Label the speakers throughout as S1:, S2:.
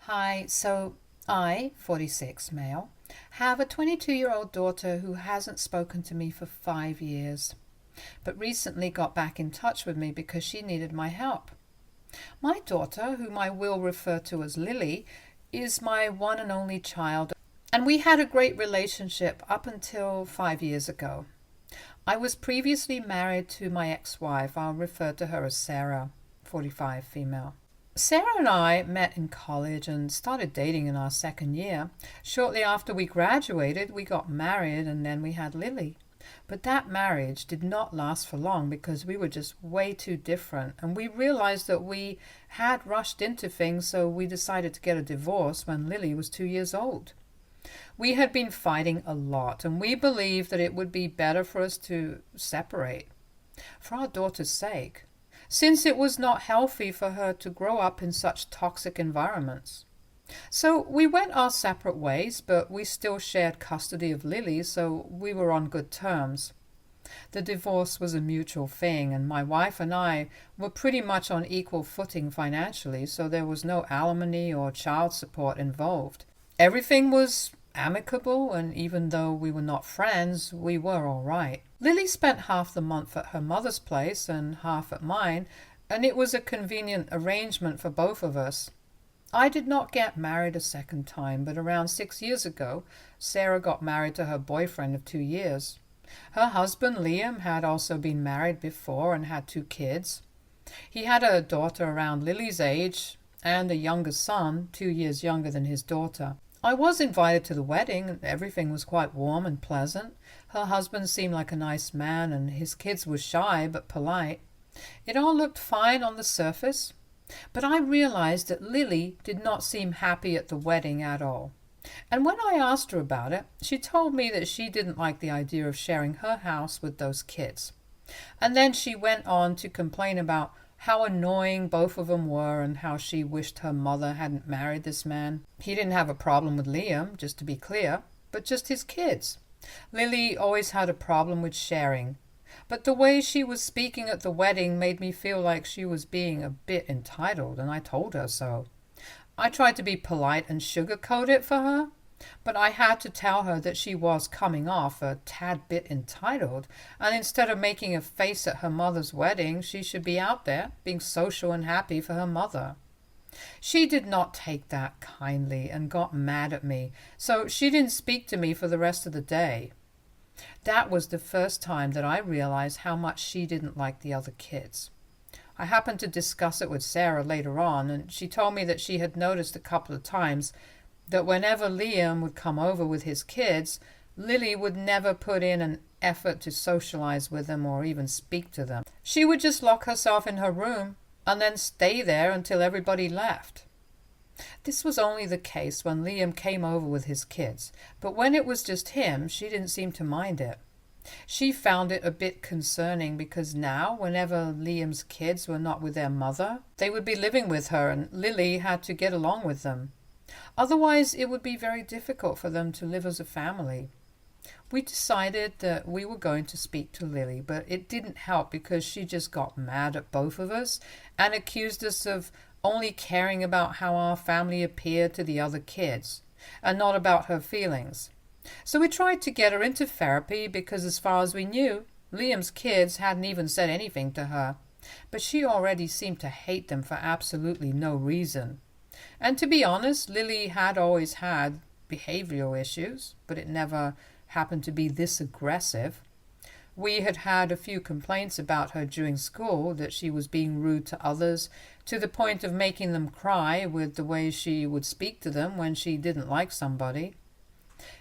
S1: Hi, so I, 46 male, have a 22-year-old daughter who hasn't spoken to me for 5 years, but recently got back in touch with me because she needed my help. My daughter, whom I will refer to as Lily, is my one and only child, and we had a great relationship up until 5 years ago. I was previously married to my ex-wife. I'll refer to her as Sarah, 45 female. Sarah and I met in college and started dating in our second year. Shortly after we graduated, we got married and then we had Lily. But that marriage did not last for long because we were just way too different, and we realized that we had rushed into things, so we decided to get a divorce when Lily was 2 years old. We had been fighting a lot, and we believed that it would be better for us to separate for our daughter's sake, since it was not healthy for her to grow up in such toxic environments. So we went our separate ways, but we still shared custody of Lily, so we were on good terms. The divorce was a mutual thing, and my wife and I were pretty much on equal footing financially, so there was no alimony or child support involved. Everything was amicable, and even though we were not friends, we were all right. Lily spent half the month at her mother's place and half at mine, and it was a convenient arrangement for both of us. I did not get married a second time, but around 6 years ago, Sarah got married to her boyfriend of 2 years. Her husband, Liam, had also been married before and had 2 kids. He had a daughter around Lily's age and a younger son, 2 years younger than his daughter. I was invited to the wedding, and everything was quite warm and pleasant. Her husband seemed like a nice man, and his kids were shy but polite. It all looked fine on the surface, but I realized that Lily did not seem happy at the wedding at all. And when I asked her about it, she told me that she didn't like the idea of sharing her house with those kids. And then she went on to complain about how annoying both of them were and how she wished her mother hadn't married this man. He didn't have a problem with Liam, just to be clear, but just his kids. Lily always had a problem with sharing, but the way she was speaking at the wedding made me feel like she was being a bit entitled, and I told her so. I tried to be polite and sugarcoat it for her, but I had to tell her that she was coming off a tad bit entitled, and instead of making a face at her mother's wedding, she should be out there being social and happy for her mother. She did not take that kindly and got mad at me, so she didn't speak to me for the rest of the day. That was the first time that I realized how much she didn't like the other kids. I happened to discuss it with Sarah later on, and she told me that she had noticed a couple of times that whenever Liam would come over with his kids, Lily would never put in an effort to socialize with them or even speak to them. She would just lock herself in her room and then stay there until everybody left. This was only the case when Liam came over with his kids, but when it was just him, she didn't seem to mind it. She found it a bit concerning because now, whenever Liam's kids were not with their mother, they would be living with her, and Lily had to get along with them. Otherwise, it would be very difficult for them to live as a family. We decided that we were going to speak to Lily, but it didn't help because she just got mad at both of us and accused us of only caring about how our family appeared to the other kids and not about her feelings. So we tried to get her into therapy because, as far as we knew, Liam's kids hadn't even said anything to her, but she already seemed to hate them for absolutely no reason. And to be honest, Lily had always had behavioral issues, but it never happened to be this aggressive. We had had a few complaints about her during school, that she was being rude to others, to the point of making them cry with the way she would speak to them when she didn't like somebody.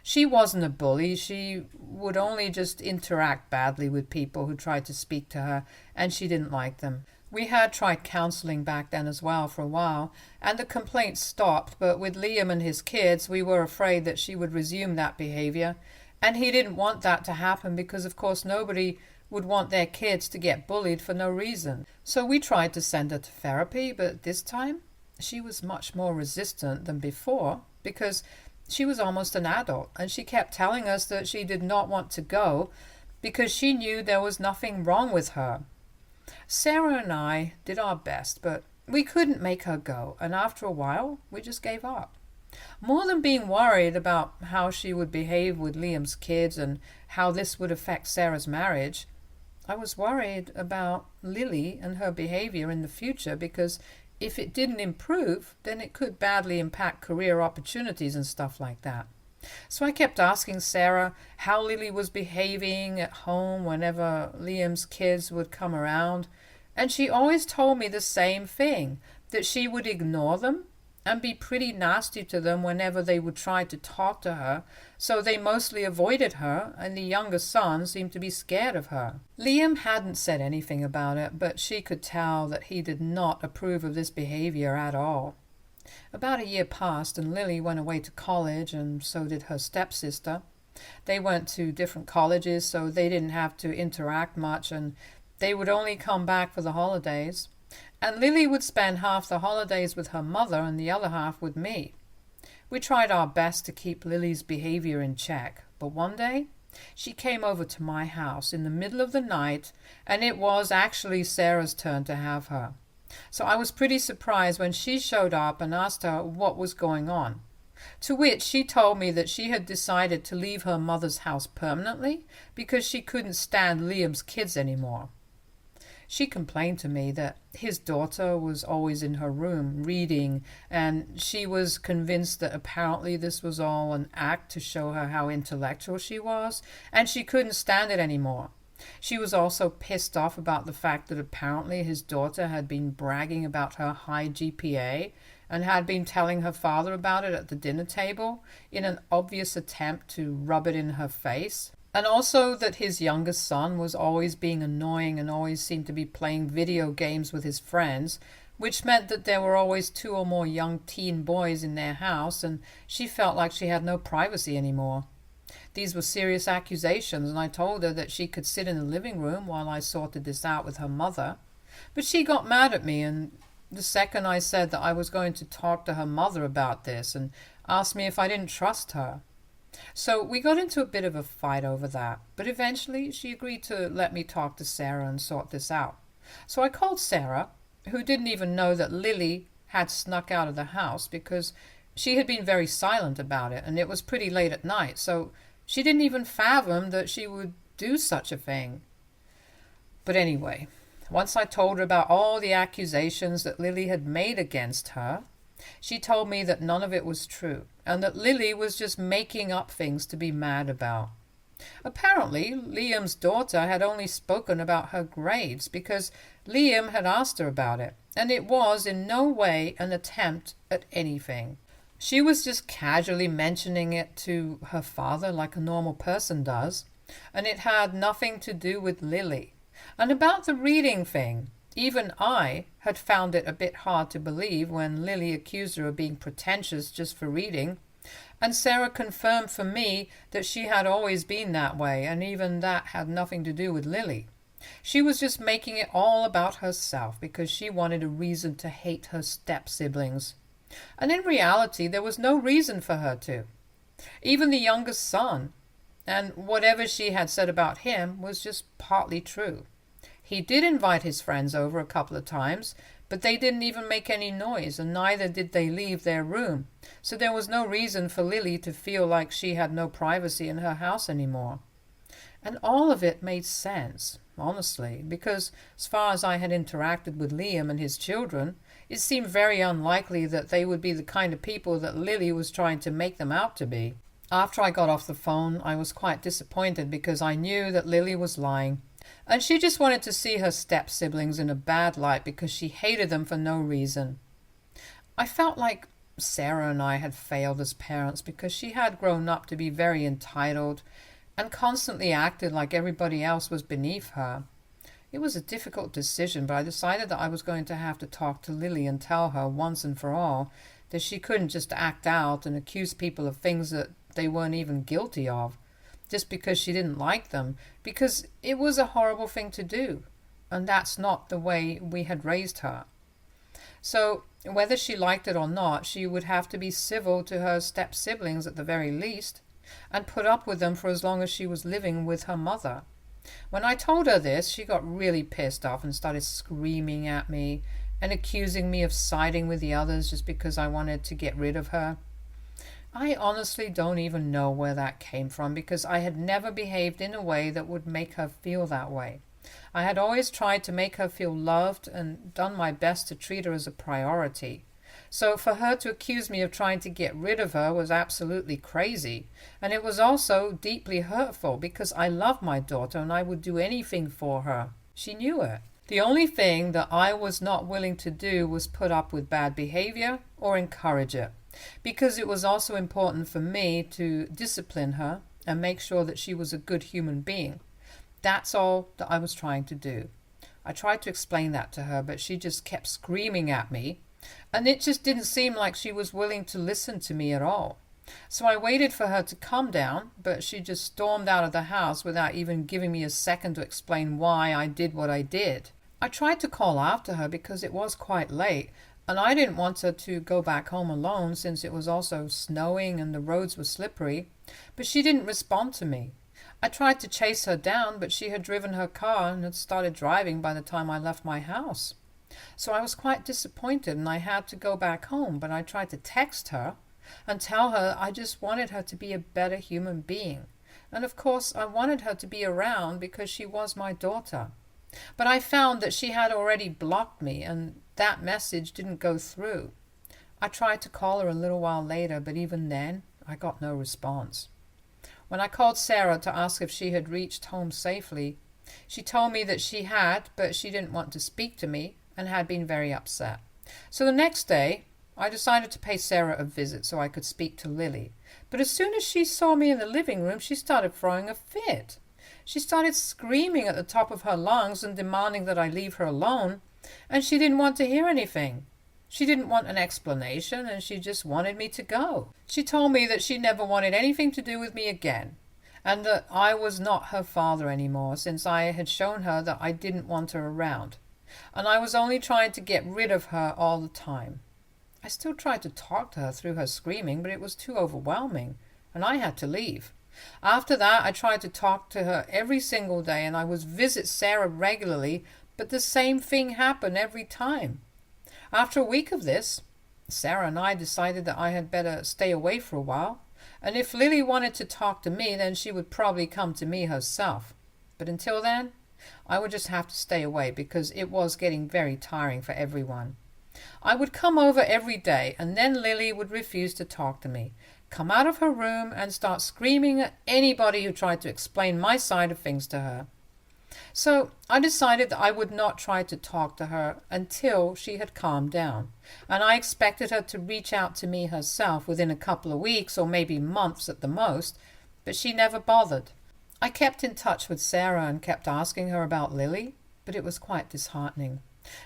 S1: She wasn't a bully. She would only just interact badly with people who tried to speak to her, and she didn't like them. We had tried counseling back then as well for a while, and the complaints stopped, but with Liam and his kids, we were afraid that she would resume that behavior, and he didn't want that to happen because, of course, nobody would want their kids to get bullied for no reason. So we tried to send her to therapy, but this time she was much more resistant than before because she was almost an adult, and she kept telling us that she did not want to go because she knew there was nothing wrong with her. Sarah and I did our best, but we couldn't make her go, and after a while, we just gave up. More than being worried about how she would behave with Liam's kids and how this would affect Sarah's marriage, I was worried about Lily and her behavior in the future, because if it didn't improve, then it could badly impact career opportunities and stuff like that. So I kept asking Sarah how Lily was behaving at home whenever Liam's kids would come around, and she always told me the same thing, that she would ignore them and be pretty nasty to them whenever they would try to talk to her, so they mostly avoided her, and the younger son seemed to be scared of her. Liam hadn't said anything about it, but she could tell that he did not approve of this behavior at all. About a year passed, and Lily went away to college, and so did her stepsister. They went to different colleges, so they didn't have to interact much, and they would only come back for the holidays. And Lily would spend half the holidays with her mother and the other half with me. We tried our best to keep Lily's behavior in check, but one day she came over to my house in the middle of the night, and it was actually Sarah's turn to have her. So I was pretty surprised when she showed up and asked her what was going on. To which she told me that she had decided to leave her mother's house permanently because she couldn't stand Liam's kids anymore. She complained to me that his daughter was always in her room reading, and she was convinced that apparently this was all an act to show her how intellectual she was, and she couldn't stand it anymore. She was also pissed off about the fact that apparently his daughter had been bragging about her high GPA and had been telling her father about it at the dinner table in an obvious attempt to rub it in her face. And also that his youngest son was always being annoying and always seemed to be playing video games with his friends, which meant that there were always 2 or more young teen boys in their house, and she felt like she had no privacy anymore. These were serious accusations, and I told her that she could sit in the living room while I sorted this out with her mother. But she got mad at me, and the second I said that I was going to talk to her mother about this, and asked me if I didn't trust her. So we got into a bit of a fight over that, but eventually she agreed to let me talk to Sarah and sort this out. So I called Sarah, who didn't even know that Lily had snuck out of the house because she had been very silent about it, and it was pretty late at night, so she didn't even fathom that she would do such a thing. But anyway, once I told her about all the accusations that Lily had made against her, she told me that none of it was true, and that Lily was just making up things to be mad about. Apparently, Liam's daughter had only spoken about her grades because Liam had asked her about it, and it was in no way an attempt at anything. She was just casually mentioning it to her father like a normal person does, and it had nothing to do with Lily. And about the reading thing, even I had found it a bit hard to believe when Lily accused her of being pretentious just for reading, and Sarah confirmed for me that she had always been that way, and even that had nothing to do with Lily. She was just making it all about herself because she wanted a reason to hate her step-siblings. And in reality, there was no reason for her to. Even the youngest son, and whatever she had said about him was just partly true. He did invite his friends over a couple of times, but they didn't even make any noise, and neither did they leave their room, so there was no reason for Lily to feel like she had no privacy in her house anymore. And all of it made sense, honestly, because as far as I had interacted with Liam and his children, it seemed very unlikely that they would be the kind of people that Lily was trying to make them out to be. After I got off the phone, I was quite disappointed because I knew that Lily was lying, and she just wanted to see her step-siblings in a bad light because she hated them for no reason. I felt like Sarah and I had failed as parents because she had grown up to be very entitled and constantly acted like everybody else was beneath her. It was a difficult decision, but I decided that I was going to have to talk to Lily and tell her once and for all that she couldn't just act out and accuse people of things that they weren't even guilty of, just because she didn't like them, because it was a horrible thing to do, and that's not the way we had raised her. So whether she liked it or not, she would have to be civil to her step-siblings at the very least, and put up with them for as long as she was living with her mother. When I told her this, she got really pissed off and started screaming at me, and accusing me of siding with the others just because I wanted to get rid of her. I honestly don't even know where that came from, because I had never behaved in a way that would make her feel that way. I had always tried to make her feel loved and done my best to treat her as a priority. So for her to accuse me of trying to get rid of her was absolutely crazy. And it was also deeply hurtful, because I love my daughter and I would do anything for her. She knew it. The only thing that I was not willing to do was put up with bad behavior or encourage it, because it was also important for me to discipline her and make sure that she was a good human being. That's all that I was trying to do. I tried to explain that to her, but she just kept screaming at me, and it just didn't seem like she was willing to listen to me at all. So I waited for her to calm down, but she just stormed out of the house without even giving me a second to explain why I did what I did. I tried to call after her because it was quite late, and I didn't want her to go back home alone since it was also snowing and the roads were slippery, but she didn't respond to me. I tried to chase her down, but she had driven her car and had started driving by the time I left my house. So I was quite disappointed and I had to go back home, but I tried to text her and tell her I just wanted her to be a better human being. And of course I wanted her to be around because she was my daughter. But I found that she had already blocked me and that message didn't go through. I tried to call her a little while later, but even then I got no response. When I called Sarah to ask if she had reached home safely, she told me that she had, but she didn't want to speak to me and had been very upset. So the next day, I decided to pay Sarah a visit so I could speak to Lily. But as soon as she saw me in the living room, she started throwing a fit. She started screaming at the top of her lungs and demanding that I leave her alone, and she didn't want to hear anything. She didn't want an explanation, and she just wanted me to go. She told me that she never wanted anything to do with me again, and that I was not her father anymore since I had shown her that I didn't want her around, and I was only trying to get rid of her all the time. I still tried to talk to her through her screaming, but it was too overwhelming, and I had to leave. After that, I tried to talk to her every single day, and I would visit Sarah regularly, but the same thing happened every time. After a week of this, Sarah and I decided that I had better stay away for a while, and if Lily wanted to talk to me, then she would probably come to me herself. But until then, I would just have to stay away because it was getting very tiring for everyone. I would come over every day, and then Lily would refuse to talk to me, come out of her room and start screaming at anybody who tried to explain my side of things to her. So I decided that I would not try to talk to her until she had calmed down, and I expected her to reach out to me herself within a couple of weeks or maybe months at the most, but she never bothered. I kept in touch with Sarah and kept asking her about Lily, but it was quite disheartening,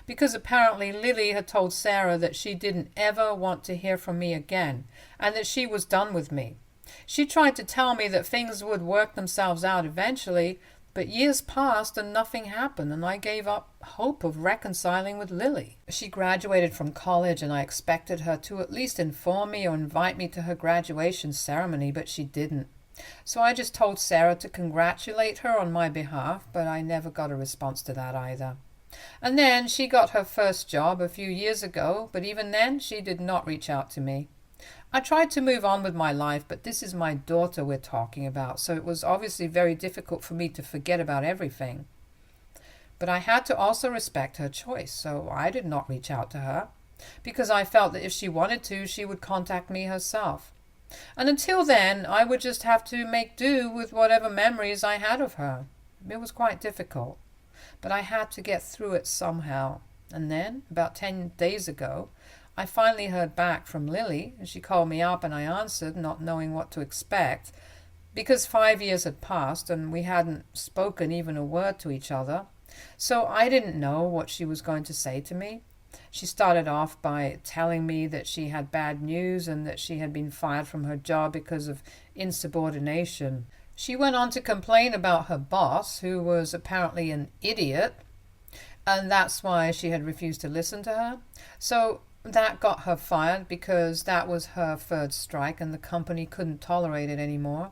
S1: because apparently Lily had told Sarah that she didn't ever want to hear from me again and that she was done with me. She tried to tell me that things would work themselves out eventually, but years passed and nothing happened, and I gave up hope of reconciling with Lily. She graduated from college, and I expected her to at least inform me or invite me to her graduation ceremony, but she didn't. So I just told Sarah to congratulate her on my behalf, but I never got a response to that either. And then she got her first job a few years ago, but even then she did not reach out to me. I tried to move on with my life, but this is my daughter we're talking about, so it was obviously very difficult for me to forget about everything. But I had to also respect her choice, so I did not reach out to her, because I felt that if she wanted to, she would contact me herself. And until then, I would just have to make do with whatever memories I had of her. It was quite difficult, but I had to get through it somehow. And then, about 10 days ago, I finally heard back from Lily, and she called me up and I answered, not knowing what to expect, because 5 years had passed and we hadn't spoken even a word to each other. So I didn't know what she was going to say to me. She started off by telling me that she had bad news and that she had been fired from her job because of insubordination. She went on to complain about her boss, who was apparently an idiot, and that's why she had refused to listen to her. So that got her fired because that was her third strike and the company couldn't tolerate it anymore.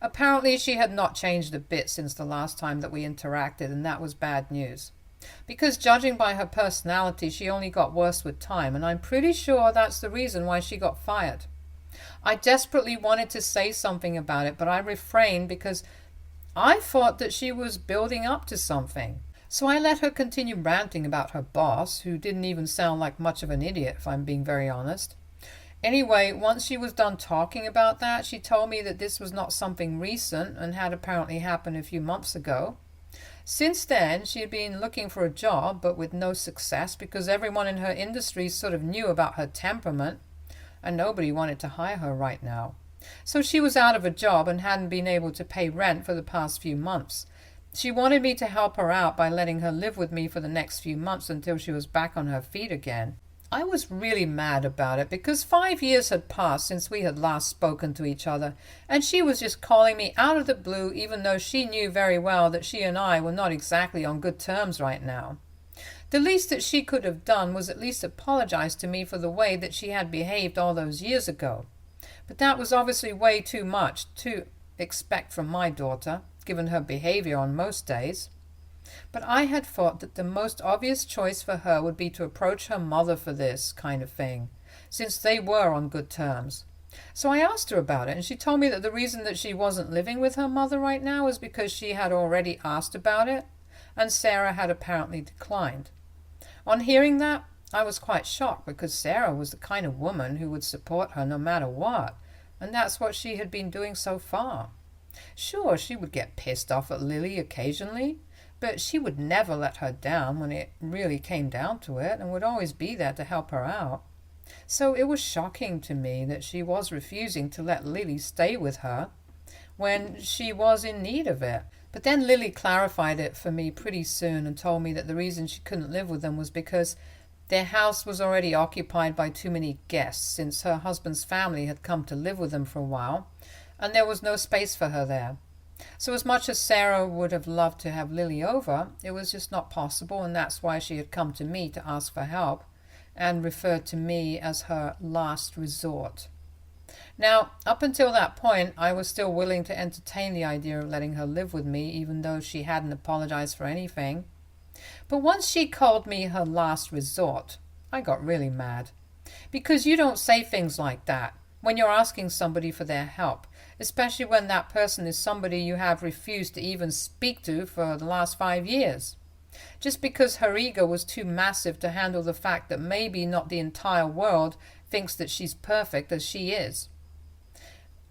S1: Apparently she had not changed a bit since the last time that we interacted, and that was bad news. Because judging by her personality, she only got worse with time, and I'm pretty sure that's the reason why she got fired. I desperately wanted to say something about it, but I refrained because I thought that she was building up to something. So I let her continue ranting about her boss, who didn't even sound like much of an idiot, if I'm being very honest. Anyway, once she was done talking about that, she told me that this was not something recent and had apparently happened a few months ago. Since then, she had been looking for a job, but with no success because everyone in her industry sort of knew about her temperament, and nobody wanted to hire her right now. So she was out of a job and hadn't been able to pay rent for the past few months. She wanted me to help her out by letting her live with me for the next few months until she was back on her feet again. I was really mad about it because 5 years had passed since we had last spoken to each other, and she was just calling me out of the blue even though she knew very well that she and I were not exactly on good terms right now. The least that she could have done was at least apologize to me for the way that she had behaved all those years ago. But that was obviously way too much to expect from my daughter, given her behavior on most days. But I had thought that the most obvious choice for her would be to approach her mother for this kind of thing, since they were on good terms. So I asked her about it, and she told me that the reason that she wasn't living with her mother right now was because she had already asked about it, and Sarah had apparently declined. On hearing that, I was quite shocked because Sarah was the kind of woman who would support her no matter what, and that's what she had been doing so far. Sure, she would get pissed off at Lily occasionally, but she would never let her down when it really came down to it, and would always be there to help her out. So it was shocking to me that she was refusing to let Lily stay with her when she was in need of it. But then Lily clarified it for me pretty soon and told me that the reason she couldn't live with them was because their house was already occupied by too many guests, since her husband's family had come to live with them for a while, and there was no space for her there. So as much as Sarah would have loved to have Lily over, it was just not possible, and that's why she had come to me to ask for help and referred to me as her last resort. Now, up until that point, I was still willing to entertain the idea of letting her live with me, even though she hadn't apologized for anything. But once she called me her last resort, I got really mad. Because you don't say things like that when you're asking somebody for their help, especially when that person is somebody you have refused to even speak to for the last 5 years. Just because her ego was too massive to handle the fact that maybe not the entire world thinks that she's perfect as she is.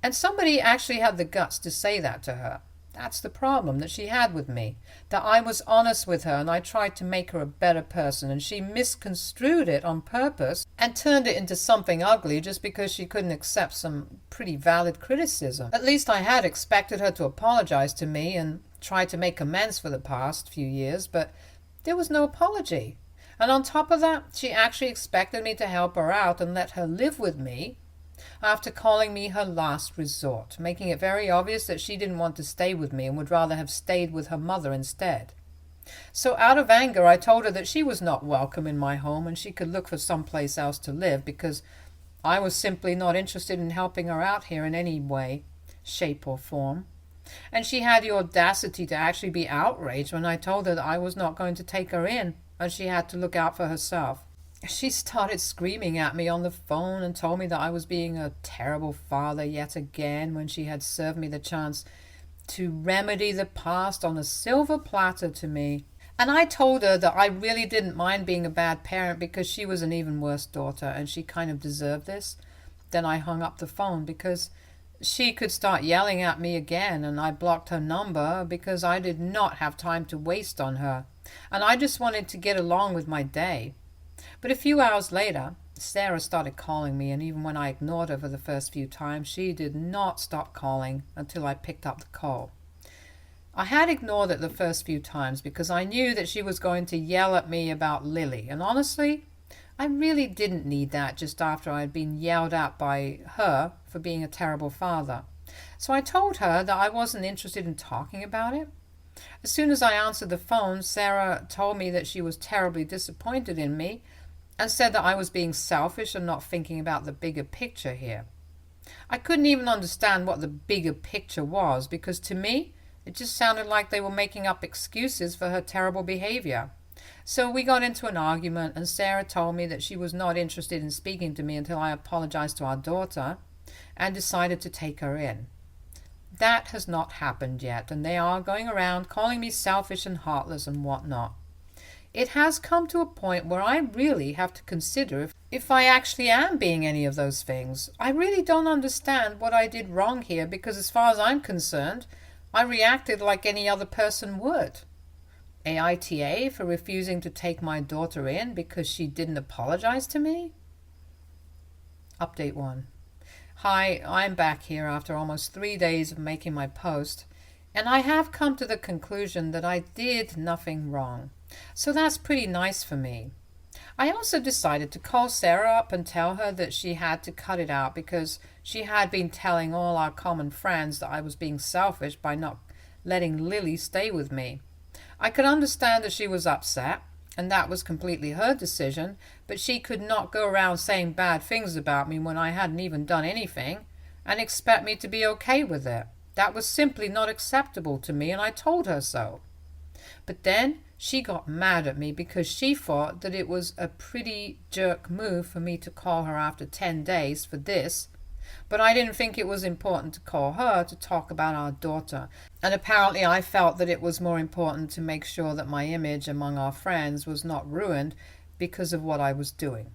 S1: And somebody actually had the guts to say that to her. That's the problem that she had with me, that I was honest with her and I tried to make her a better person, and she misconstrued it on purpose and turned it into something ugly just because she couldn't accept some pretty valid criticism. At least I had expected her to apologize to me and try to make amends for the past few years, but there was no apology. And on top of that, she actually expected me to help her out and let her live with me after calling me her last resort, making it very obvious that she didn't want to stay with me and would rather have stayed with her mother instead. So out of anger, I told her that she was not welcome in my home and she could look for someplace else to live, because I was simply not interested in helping her out here in any way, shape or form. And she had the audacity to actually be outraged when I told her that I was not going to take her in and she had to look out for herself. She started screaming at me on the phone and told me that I was being a terrible father yet again, when she had served me the chance to remedy the past on a silver platter to me. And I told her that I really didn't mind being a bad parent because she was an even worse daughter and she kind of deserved this. Then I hung up the phone because she could start yelling at me again, and I blocked her number because I did not have time to waste on her, and I just wanted to get along with my day. But a few hours later, Sarah started calling me, and even when I ignored her for the first few times, she did not stop calling until I picked up the call. I had ignored it the first few times because I knew that she was going to yell at me about Lily, and honestly, I really didn't need that just after I had been yelled at by her for being a terrible father. So I told her that I wasn't interested in talking about it. As soon as I answered the phone, Sarah told me that she was terribly disappointed in me and said that I was being selfish and not thinking about the bigger picture here. I couldn't even understand what the bigger picture was, because to me, it just sounded like they were making up excuses for her terrible behavior. So we got into an argument, and Sarah told me that she was not interested in speaking to me until I apologized to our daughter and decided to take her in. That has not happened yet, and they are going around calling me selfish and heartless and whatnot. It has come to a point where I really have to consider if I actually am being any of those things. I really don't understand what I did wrong here, because as far as I'm concerned, I reacted like any other person would. Aita for refusing to take my daughter in because she didn't apologize to me? Update 1. Hi, I'm back here after almost 3 days of making my post, and I have come to the conclusion that I did nothing wrong. So that's pretty nice for me. I also decided to call Sarah up and tell her that she had to cut it out, because she had been telling all our common friends that I was being selfish by not letting Lily stay with me. I could understand that she was upset, and that was completely her decision, but she could not go around saying bad things about me when I hadn't even done anything, and expect me to be okay with it. That was simply not acceptable to me, and I told her so. But then she got mad at me because she thought that it was a pretty jerk move for me to call her after 10 days for this, but I didn't think it was important to call her to talk about our daughter. And apparently I felt that it was more important to make sure that my image among our friends was not ruined because of what I was doing.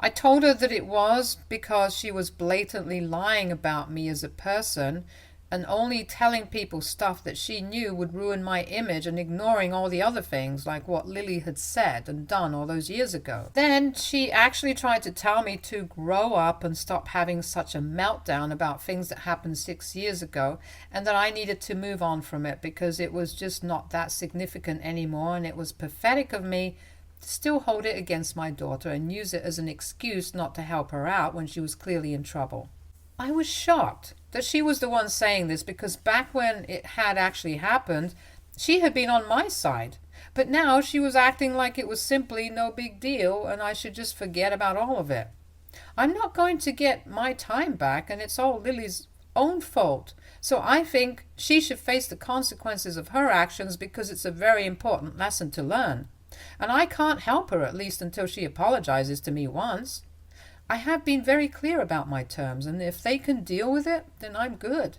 S1: I told her that it was because she was blatantly lying about me as a person and only telling people stuff that she knew would ruin my image and ignoring all the other things like what Lily had said and done all those years ago. Then she actually tried to tell me to grow up and stop having such a meltdown about things that happened 6 years ago, and that I needed to move on from it because it was just not that significant anymore, and it was pathetic of me to still hold it against my daughter and use it as an excuse not to help her out when she was clearly in trouble. I was shocked that she was the one saying this, because back when it had actually happened, she had been on my side. But now she was acting like it was simply no big deal and I should just forget about all of it. I'm not going to get my time back, and it's all Lily's own fault. So I think she should face the consequences of her actions, because it's a very important lesson to learn. And I can't help her, at least until she apologizes to me once. I have been very clear about my terms, and if they can deal with it, then I'm good.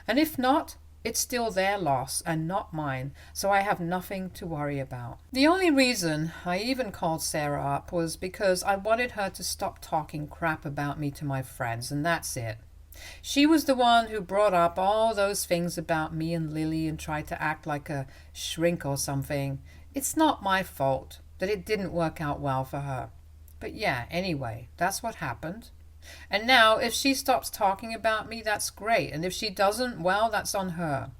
S1: And if not, it's still their loss and not mine, so I have nothing to worry about. The only reason I even called Sarah up was because I wanted her to stop talking crap about me to my friends, and that's it. She was the one who brought up all those things about me and Lily and tried to act like a shrink or something. It's not my fault that it didn't work out well for her. But yeah, anyway, that's what happened. And now, if she stops talking about me, that's great. And if she doesn't, well, that's on her.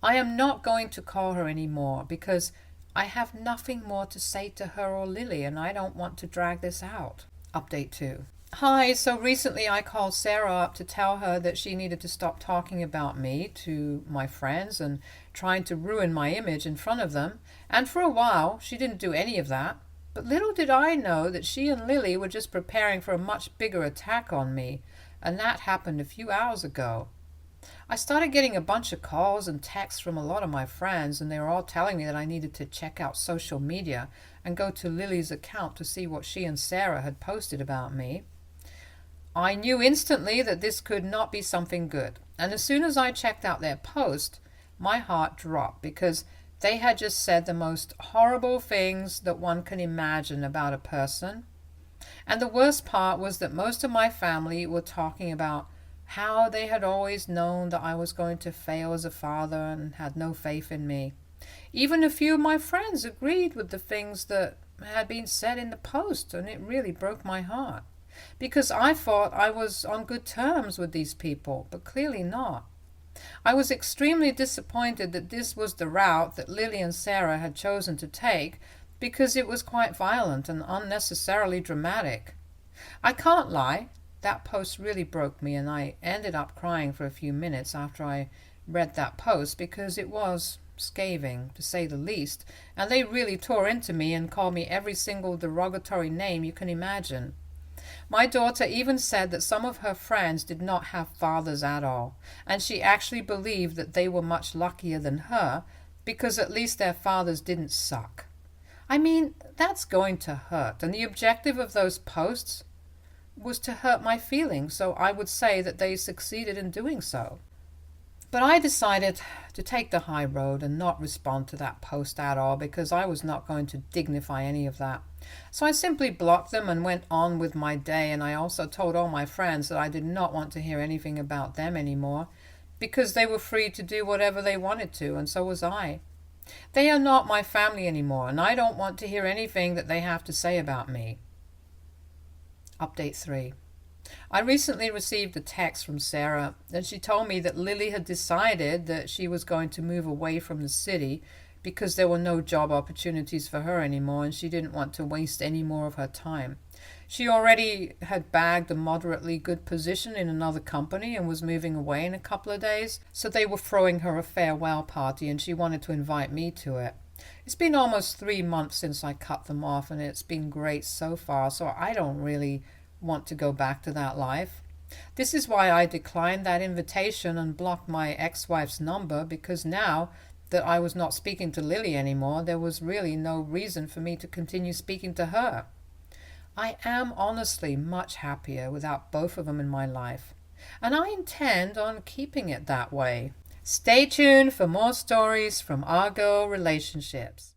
S1: I am not going to call her anymore because I have nothing more to say to her or Lily, and I don't want to drag this out. Update 2. Hi, so recently I called Sarah up to tell her that she needed to stop talking about me to my friends and trying to ruin my image in front of them. And for a while, she didn't do any of that. But little did I know that she and Lily were just preparing for a much bigger attack on me, and that happened a few hours ago. I started getting a bunch of calls and texts from a lot of my friends, and they were all telling me that I needed to check out social media and go to Lily's account to see what she and Sarah had posted about me. I knew instantly that this could not be something good, and as soon as I checked out their post, my heart dropped, because they had just said the most horrible things that one can imagine about a person. And the worst part was that most of my family were talking about how they had always known that I was going to fail as a father and had no faith in me. Even a few of my friends agreed with the things that had been said in the post, and it really broke my heart, because I thought I was on good terms with these people, but clearly not. I was extremely disappointed that this was the route that Lily and Sarah had chosen to take, because it was quite violent and unnecessarily dramatic. I can't lie, that post really broke me, and I ended up crying for a few minutes after I read that post, because it was scathing, to say the least, and they really tore into me and called me every single derogatory name you can imagine. My daughter even said that some of her friends did not have fathers at all, and she actually believed that they were much luckier than her, because at least their fathers didn't suck. I mean, that's going to hurt, and the objective of those posts was to hurt my feelings, so I would say that they succeeded in doing so. But I decided to take the high road and not respond to that post at all because I was not going to dignify any of that. So I simply blocked them and went on with my day, and I also told all my friends that I did not want to hear anything about them anymore because they were free to do whatever they wanted to, and so was I. They are not my family anymore, and I don't want to hear anything that they have to say about me. Update 3. I recently received a text from Sarah, and she told me that Lily had decided that she was going to move away from the city because there were no job opportunities for her anymore, and she didn't want to waste any more of her time. She already had bagged a moderately good position in another company and was moving away in a couple of days, so they were throwing her a farewell party, and she wanted to invite me to it. It's been almost 3 months since I cut them off, and it's been great so far, so I don't really want to go back to that life. This is why I declined that invitation and blocked my ex-wife's number, because now that I was not speaking to Lily anymore, there was really no reason for me to continue speaking to her. I am honestly much happier without both of them in my life, and I intend on keeping it that way. Stay tuned for more stories from Argo Relationships.